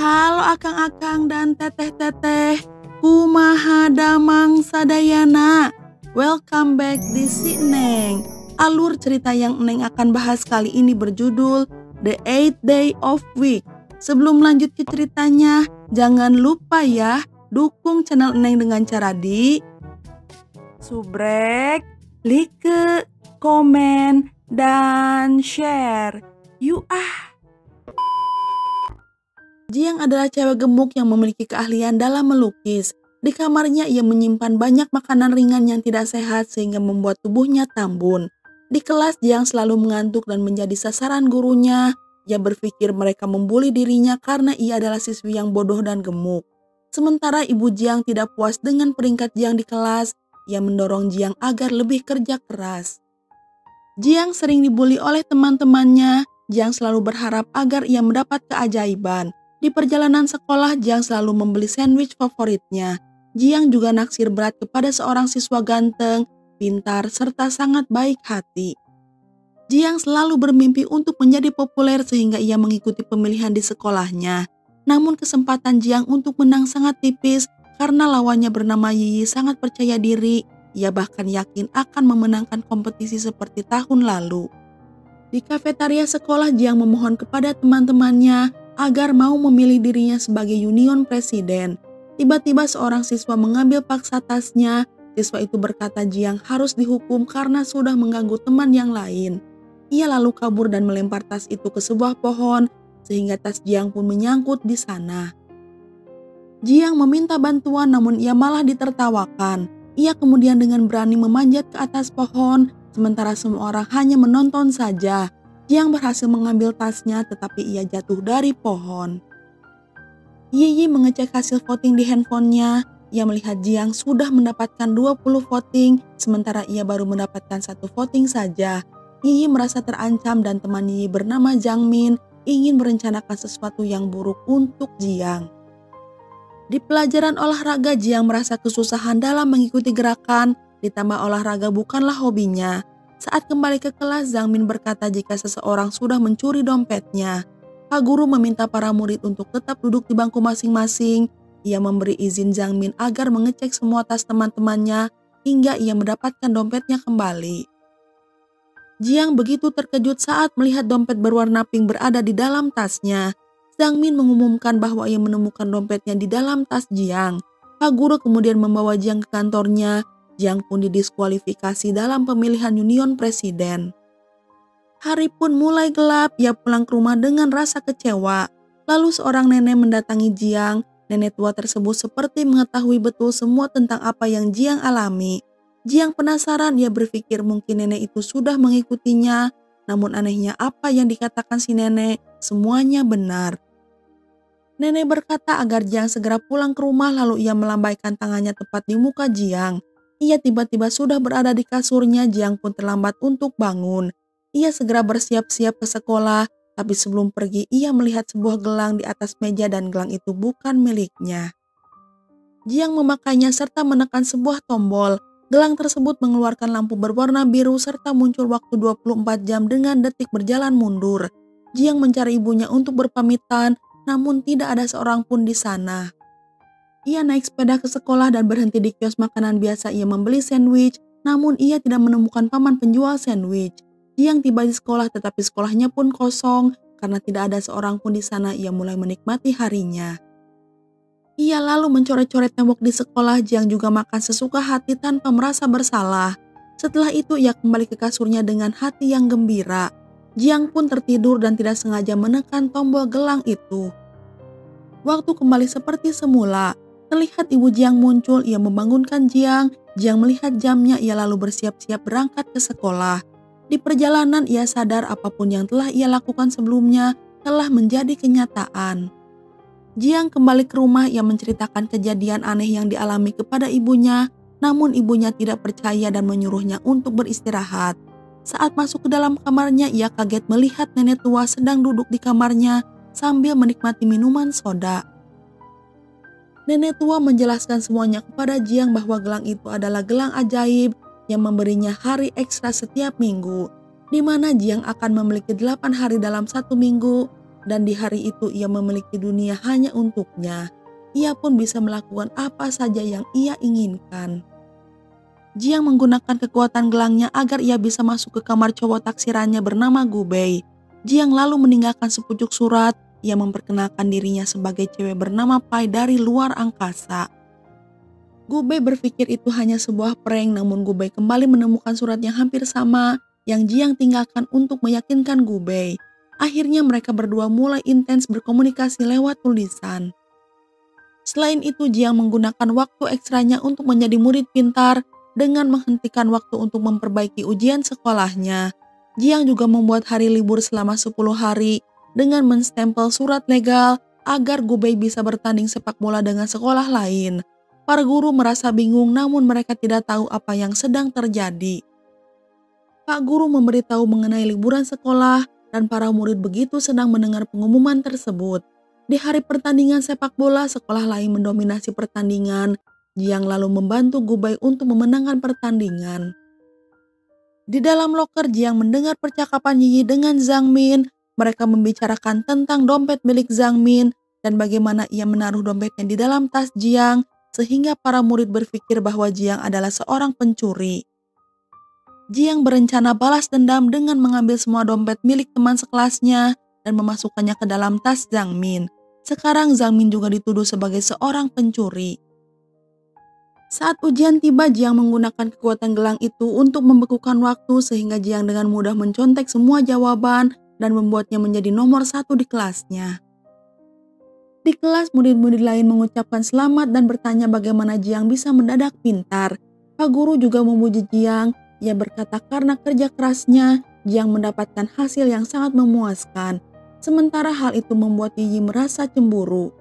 Halo akang-akang dan teteh-teteh, kumaha damang sadayana. Welcome back di Si Neng. Alur cerita yang Neng akan bahas kali ini berjudul The 8th Day of Week. Sebelum lanjut ke ceritanya, jangan lupa ya dukung channel Neng dengan cara di subrek, like, komen, dan share. Yuk Jiang adalah cewek gemuk yang memiliki keahlian dalam melukis. Di kamarnya ia menyimpan banyak makanan ringan yang tidak sehat sehingga membuat tubuhnya tambun. Di kelas Jiang selalu mengantuk dan menjadi sasaran gurunya. Ia berpikir mereka membuli dirinya karena ia adalah siswi yang bodoh dan gemuk. Sementara ibu Jiang tidak puas dengan peringkat Jiang di kelas, ia mendorong Jiang agar lebih kerja keras. Jiang sering dibuli oleh teman-temannya. Jiang selalu berharap agar ia mendapat keajaiban. Di perjalanan sekolah, Jiang selalu membeli sandwich favoritnya. Jiang juga naksir berat kepada seorang siswa ganteng, pintar, serta sangat baik hati. Jiang selalu bermimpi untuk menjadi populer sehingga ia mengikuti pemilihan di sekolahnya. Namun kesempatan Jiang untuk menang sangat tipis karena lawannya bernama Yiyi sangat percaya diri. Ia bahkan yakin akan memenangkan kompetisi seperti tahun lalu. Di kafetaria sekolah, Jiang memohon kepada teman-temannya agar mau memilih dirinya sebagai union presiden. Tiba-tiba seorang siswa mengambil paksa tasnya. Siswa itu berkata Jiang harus dihukum karena sudah mengganggu teman yang lain. Ia lalu kabur dan melempar tas itu ke sebuah pohon, sehingga tas Jiang pun menyangkut di sana. Jiang meminta bantuan namun ia malah ditertawakan. Ia kemudian dengan berani memanjat ke atas pohon, sementara semua orang hanya menonton saja. Jiang berhasil mengambil tasnya tetapi ia jatuh dari pohon. Yiyi mengecek hasil voting di handphonenya. Ia melihat Jiang sudah mendapatkan 20 voting, sementara ia baru mendapatkan 1 voting saja. Yiyi merasa terancam dan teman Yiyi bernama Zhang Min ingin merencanakan sesuatu yang buruk untuk Jiang. Di pelajaran olahraga, Jiang merasa kesusahan dalam mengikuti gerakan, ditambah olahraga bukanlah hobinya. Saat kembali ke kelas, Zhang Min berkata jika seseorang sudah mencuri dompetnya. Pak guru meminta para murid untuk tetap duduk di bangku masing-masing. Ia memberi izin Zhang Min agar mengecek semua tas teman-temannya hingga ia mendapatkan dompetnya kembali. Jiang begitu terkejut saat melihat dompet berwarna pink berada di dalam tasnya. Zhang Min mengumumkan bahwa ia menemukan dompetnya di dalam tas Jiang. Pak guru kemudian membawa Jiang ke kantornya. Jiang pun didiskualifikasi dalam pemilihan union presiden. Hari pun mulai gelap, ia pulang ke rumah dengan rasa kecewa. Lalu seorang nenek mendatangi Jiang. Nenek tua tersebut seperti mengetahui betul semua tentang apa yang Jiang alami. Jiang penasaran, ia berpikir mungkin nenek itu sudah mengikutinya. Namun anehnya apa yang dikatakan si nenek, semuanya benar. Nenek berkata agar Jiang segera pulang ke rumah lalu ia melambaikan tangannya tepat di muka Jiang. Ia tiba-tiba sudah berada di kasurnya. Jiang pun terlambat untuk bangun. Ia segera bersiap-siap ke sekolah, tapi sebelum pergi ia melihat sebuah gelang di atas meja dan gelang itu bukan miliknya. Jiang memakainya serta menekan sebuah tombol. Gelang tersebut mengeluarkan lampu berwarna biru serta muncul waktu 24 jam dengan detik berjalan mundur. Jiang mencari ibunya untuk berpamitan, namun tidak ada seorang pun di sana. Ia naik sepeda ke sekolah dan berhenti di kios makanan biasa. Ia membeli sandwich, namun ia tidak menemukan paman penjual sandwich. Jiang tiba di sekolah tetapi sekolahnya pun kosong. Karena tidak ada seorang pun di sana, ia mulai menikmati harinya. Ia lalu mencoret-coret tembok di sekolah. Jiang juga makan sesuka hati tanpa merasa bersalah. Setelah itu ia kembali ke kasurnya dengan hati yang gembira. Jiang pun tertidur dan tidak sengaja menekan tombol gelang itu. Waktu kembali seperti semula. Terlihat ibu Jiang muncul, ia membangunkan Jiang. Jiang melihat jamnya, ia lalu bersiap-siap berangkat ke sekolah. Di perjalanan ia sadar apapun yang telah ia lakukan sebelumnya telah menjadi kenyataan. Jiang kembali ke rumah, ia menceritakan kejadian aneh yang dialami kepada ibunya. Namun ibunya tidak percaya dan menyuruhnya untuk beristirahat. Saat masuk ke dalam kamarnya, ia kaget melihat nenek tua sedang duduk di kamarnya sambil menikmati minuman soda. Nenek tua menjelaskan semuanya kepada Jiang bahwa gelang itu adalah gelang ajaib yang memberinya hari ekstra setiap minggu, di mana Jiang akan memiliki 8 hari dalam 1 minggu. dan di hari itu ia memiliki dunia hanya untuknya. Ia pun bisa melakukan apa saja yang ia inginkan. Jiang menggunakan kekuatan gelangnya agar ia bisa masuk ke kamar cowok taksirannya bernama Gubei. Jiang lalu meninggalkan sepucuk surat yang memperkenalkan dirinya sebagai cewek bernama Pai dari luar angkasa. Gubei berpikir itu hanya sebuah prank, namun Gubei kembali menemukan surat yang hampir sama yang Jiang tinggalkan untuk meyakinkan Gubei. Akhirnya mereka berdua mulai intens berkomunikasi lewat tulisan. Selain itu, Jiang menggunakan waktu ekstranya untuk menjadi murid pintar dengan menghentikan waktu untuk memperbaiki ujian sekolahnya. Jiang juga membuat hari libur selama 10 hari dengan menstempel surat legal agar Gubei bisa bertanding sepak bola dengan sekolah lain. Para guru merasa bingung, namun mereka tidak tahu apa yang sedang terjadi. Pak guru memberitahu mengenai liburan sekolah dan para murid begitu sedang mendengar pengumuman tersebut. Di hari pertandingan sepak bola, sekolah lain mendominasi pertandingan. Jiang lalu membantu Gubei untuk memenangkan pertandingan. Di dalam loker, Jiang mendengar percakapan Yi dengan Zhang Min. Mereka membicarakan tentang dompet milik Zhang Min dan bagaimana ia menaruh dompetnya di dalam tas Jiang, sehingga para murid berpikir bahwa Jiang adalah seorang pencuri. Jiang berencana balas dendam dengan mengambil semua dompet milik teman sekelasnya dan memasukkannya ke dalam tas Zhang Min. Sekarang Zhang Min juga dituduh sebagai seorang pencuri. Saat ujian tiba, Jiang menggunakan kekuatan gelang itu untuk membekukan waktu sehingga Jiang dengan mudah mencontek semua jawaban dan membuatnya menjadi nomor 1 di kelasnya. Di kelas, murid-murid lain mengucapkan selamat dan bertanya bagaimana Jiang bisa mendadak pintar. Pak guru juga memuji Jiang. Ia berkata karena kerja kerasnya, Jiang mendapatkan hasil yang sangat memuaskan. Sementara hal itu membuat Yi merasa cemburu.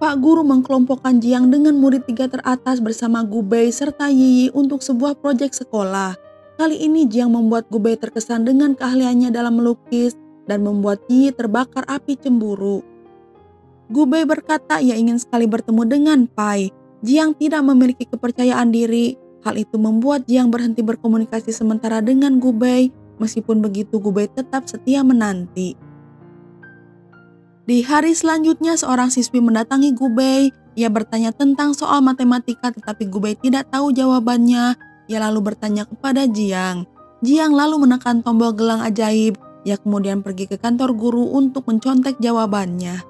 Pak guru mengkelompokkan Jiang dengan murid 3 teratas bersama Gubei serta Yi untuk sebuah proyek sekolah. Kali ini Jiang membuat Gubei terkesan dengan keahliannya dalam melukis dan membuat Yi terbakar api cemburu. Gubei berkata ia ingin sekali bertemu dengan Pai. Jiang tidak memiliki kepercayaan diri. Hal itu membuat Jiang berhenti berkomunikasi sementara dengan Gubei. Meskipun begitu, Gubei tetap setia menanti. Di hari selanjutnya, seorang siswi mendatangi Gubei. Ia bertanya tentang soal matematika, tetapi Gubei tidak tahu jawabannya. Ia lalu bertanya kepada Jiang. Jiang lalu menekan tombol gelang ajaib. Ia kemudian pergi ke kantor guru untuk mencontek jawabannya.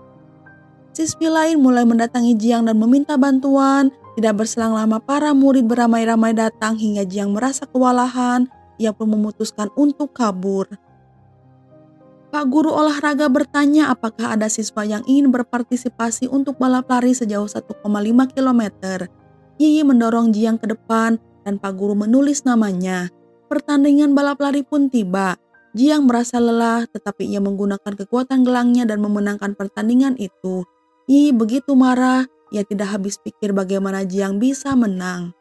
Siswi lain mulai mendatangi Jiang dan meminta bantuan. Tidak berselang lama, para murid beramai-ramai datang hingga Jiang merasa kewalahan. Ia pun memutuskan untuk kabur. Pak guru olahraga bertanya apakah ada siswa yang ingin berpartisipasi untuk balap lari sejauh 1,5 km. Yi mendorong Jiang ke depan dan Pak guru menulis namanya. Pertandingan balap lari pun tiba. Jiang merasa lelah tetapi ia menggunakan kekuatan gelangnya dan memenangkan pertandingan itu. Yi begitu marah, ia tidak habis pikir bagaimana Jiang bisa menang.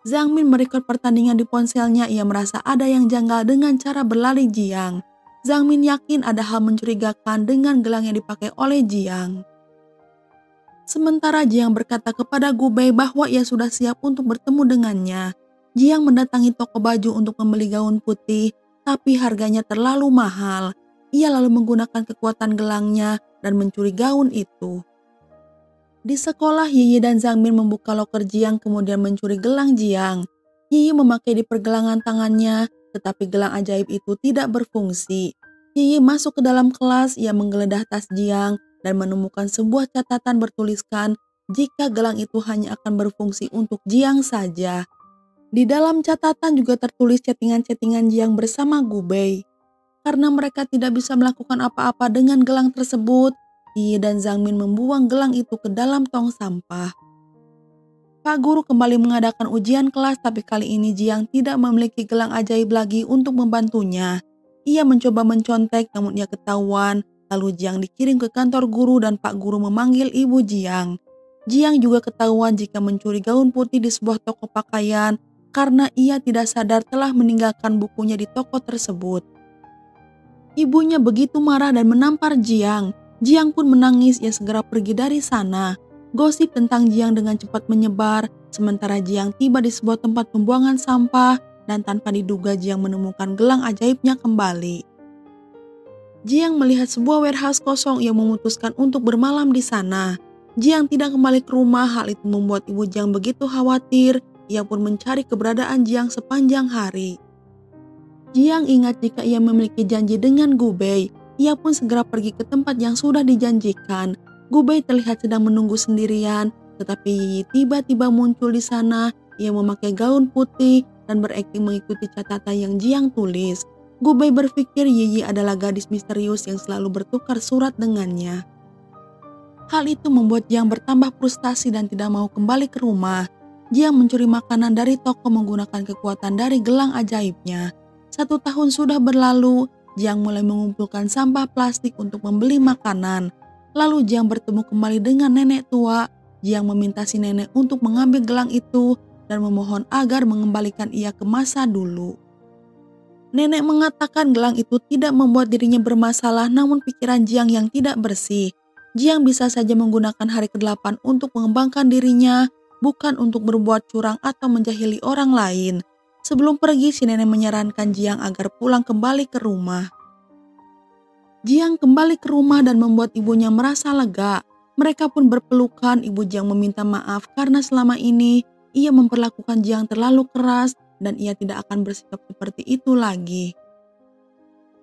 Zhang Min merekod pertandingan di ponselnya. Ia merasa ada yang janggal dengan cara berlari Jiang. Zhang Min yakin ada hal mencurigakan dengan gelang yang dipakai oleh Jiang. Sementara Jiang berkata kepada Gubei bahwa ia sudah siap untuk bertemu dengannya. Jiang mendatangi toko baju untuk membeli gaun putih, tapi harganya terlalu mahal. Ia lalu menggunakan kekuatan gelangnya dan mencuri gaun itu. Di sekolah, Yi dan Zhang Min membuka loker Jiang kemudian mencuri gelang Jiang. Yi memakai di pergelangan tangannya, tetapi gelang ajaib itu tidak berfungsi. Yi masuk ke dalam kelas, ia menggeledah tas Jiang dan menemukan sebuah catatan bertuliskan jika gelang itu hanya akan berfungsi untuk Jiang saja. Di dalam catatan juga tertulis chattingan-chattingan Jiang bersama Gubei. Karena mereka tidak bisa melakukan apa-apa dengan gelang tersebut, Yi dan Zhang Min membuang gelang itu ke dalam tong sampah. Pak guru kembali mengadakan ujian kelas, tapi kali ini Jiang tidak memiliki gelang ajaib lagi untuk membantunya. Ia mencoba mencontek namun ia ketahuan, lalu Jiang dikirim ke kantor guru dan Pak guru memanggil ibu Jiang. Jiang juga ketahuan jika mencuri gaun putih di sebuah toko pakaian karena ia tidak sadar telah meninggalkan bukunya di toko tersebut. Ibunya begitu marah dan menampar Jiang. Jiang pun menangis, ia segera pergi dari sana. Gosip tentang Jiang dengan cepat menyebar, sementara Jiang tiba di sebuah tempat pembuangan sampah dan tanpa diduga Jiang menemukan gelang ajaibnya kembali. Jiang melihat sebuah warehouse kosong yang memutuskan untuk bermalam di sana. Jiang tidak kembali ke rumah, hal itu membuat ibu Jiang begitu khawatir. Ia pun mencari keberadaan Jiang sepanjang hari. Jiang ingat jika ia memiliki janji dengan Gu Bei. Ia pun segera pergi ke tempat yang sudah dijanjikan. Gu Bei terlihat sedang menunggu sendirian, tetapi Yi tiba-tiba muncul di sana. Ia memakai gaun putih dan berakting mengikuti catatan yang Jiang tulis. Gu Bei berpikir Yi adalah gadis misterius yang selalu bertukar surat dengannya. Hal itu membuat Jiang bertambah frustasi dan tidak mau kembali ke rumah. Jiang mencuri makanan dari toko menggunakan kekuatan dari gelang ajaibnya. 1 tahun sudah berlalu, Jiang mulai mengumpulkan sampah plastik untuk membeli makanan. Lalu Jiang bertemu kembali dengan nenek tua. Jiang meminta si nenek untuk mengambil gelang itu dan memohon agar mengembalikan ia ke masa dulu. Nenek mengatakan gelang itu tidak membuat dirinya bermasalah, namun pikiran Jiang yang tidak bersih. Jiang bisa saja menggunakan hari ke-8 untuk mengembangkan dirinya, bukan untuk berbuat curang atau menjahili orang lain. Sebelum pergi, si nenek menyarankan Jiang agar pulang kembali ke rumah. Jiang kembali ke rumah dan membuat ibunya merasa lega. Mereka pun berpelukan. Ibu Jiang meminta maaf karena selama ini ia memperlakukan Jiang terlalu keras dan ia tidak akan bersikap seperti itu lagi.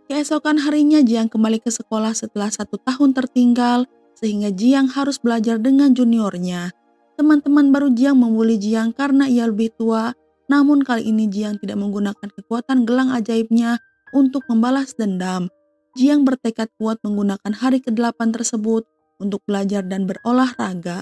Keesokan harinya Jiang kembali ke sekolah setelah 1 tahun tertinggal, sehingga Jiang harus belajar dengan juniornya. Teman-teman baru Jiang membuli Jiang karena ia lebih tua, namun kali ini Jiang tidak menggunakan kekuatan gelang ajaibnya untuk membalas dendam. Jiang bertekad kuat menggunakan hari ke-8 tersebut untuk belajar dan berolahraga.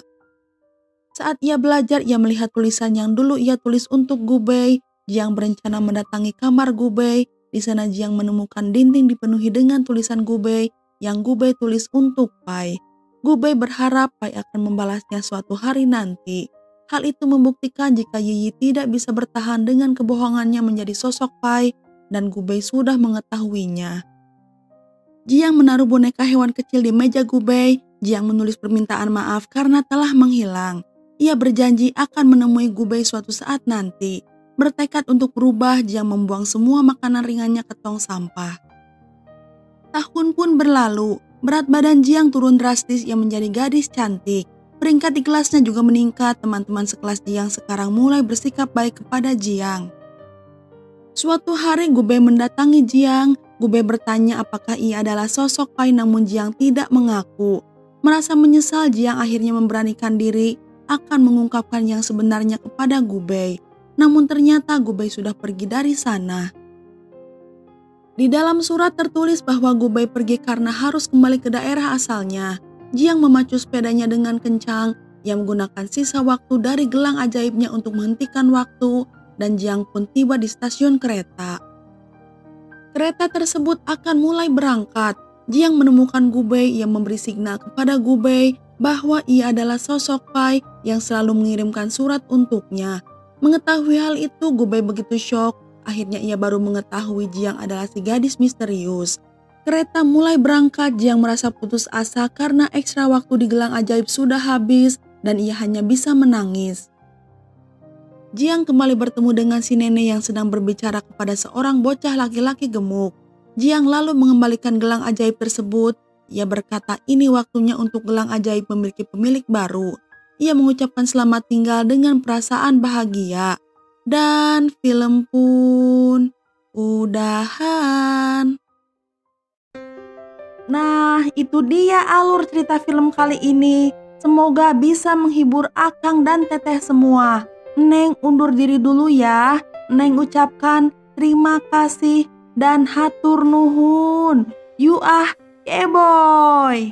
Saat ia belajar, ia melihat tulisan yang dulu ia tulis untuk Gu Bei. Jiang berencana mendatangi kamar Gu Bei. Di sana Jiang menemukan dinding dipenuhi dengan tulisan Gu Bei yang Gu Bei tulis untuk Pai. Gu Bei berharap Pai akan membalasnya suatu hari nanti. Hal itu membuktikan jika Yi tidak bisa bertahan dengan kebohongannya menjadi sosok Pai dan Gu Bei sudah mengetahuinya. Jiang menaruh boneka hewan kecil di meja Gu Bei. Jiang menulis permintaan maaf karena telah menghilang. Ia berjanji akan menemui Gu Bei suatu saat nanti. Bertekad untuk berubah, Jiang membuang semua makanan ringannya ke tong sampah. Tahun pun berlalu, berat badan Jiang turun drastis, ia menjadi gadis cantik. Peringkat di kelasnya juga meningkat, teman-teman sekelas Jiang sekarang mulai bersikap baik kepada Jiang. Suatu hari Gu Bei mendatangi Jiang. Gu Bei bertanya apakah ia adalah sosok Pai, namun Jiang tidak mengaku. Merasa menyesal, Jiang akhirnya memberanikan diri akan mengungkapkan yang sebenarnya kepada Gu Bei. Namun ternyata Gu Bei sudah pergi dari sana. Di dalam surat tertulis bahwa Gu Bei pergi karena harus kembali ke daerah asalnya. Jiang memacu sepedanya dengan kencang. Ia menggunakan sisa waktu dari gelang ajaibnya untuk menghentikan waktu dan Jiang pun tiba di stasiun kereta. Kereta tersebut akan mulai berangkat. Jiang menemukan Gu Bei yang memberi signal kepada Gu Bei bahwa ia adalah sosok Pai yang selalu mengirimkan surat untuknya. Mengetahui hal itu, Gu Bei begitu syok. Akhirnya ia baru mengetahui Jiang adalah si gadis misterius. Kereta mulai berangkat, Jiang merasa putus asa karena ekstra waktu di gelang ajaib sudah habis dan ia hanya bisa menangis. Jiang kembali bertemu dengan si nenek yang sedang berbicara kepada seorang bocah laki-laki gemuk. Jiang lalu mengembalikan gelang ajaib tersebut. Ia berkata ini waktunya untuk gelang ajaib memiliki pemilik baru. Ia mengucapkan selamat tinggal dengan perasaan bahagia. Dan film pun udahan. Nah, itu dia alur cerita film kali ini. Semoga bisa menghibur Akang dan Teteh semua. Neng undur diri dulu ya. Neng ucapkan terima kasih dan hatur nuhun. You keboy.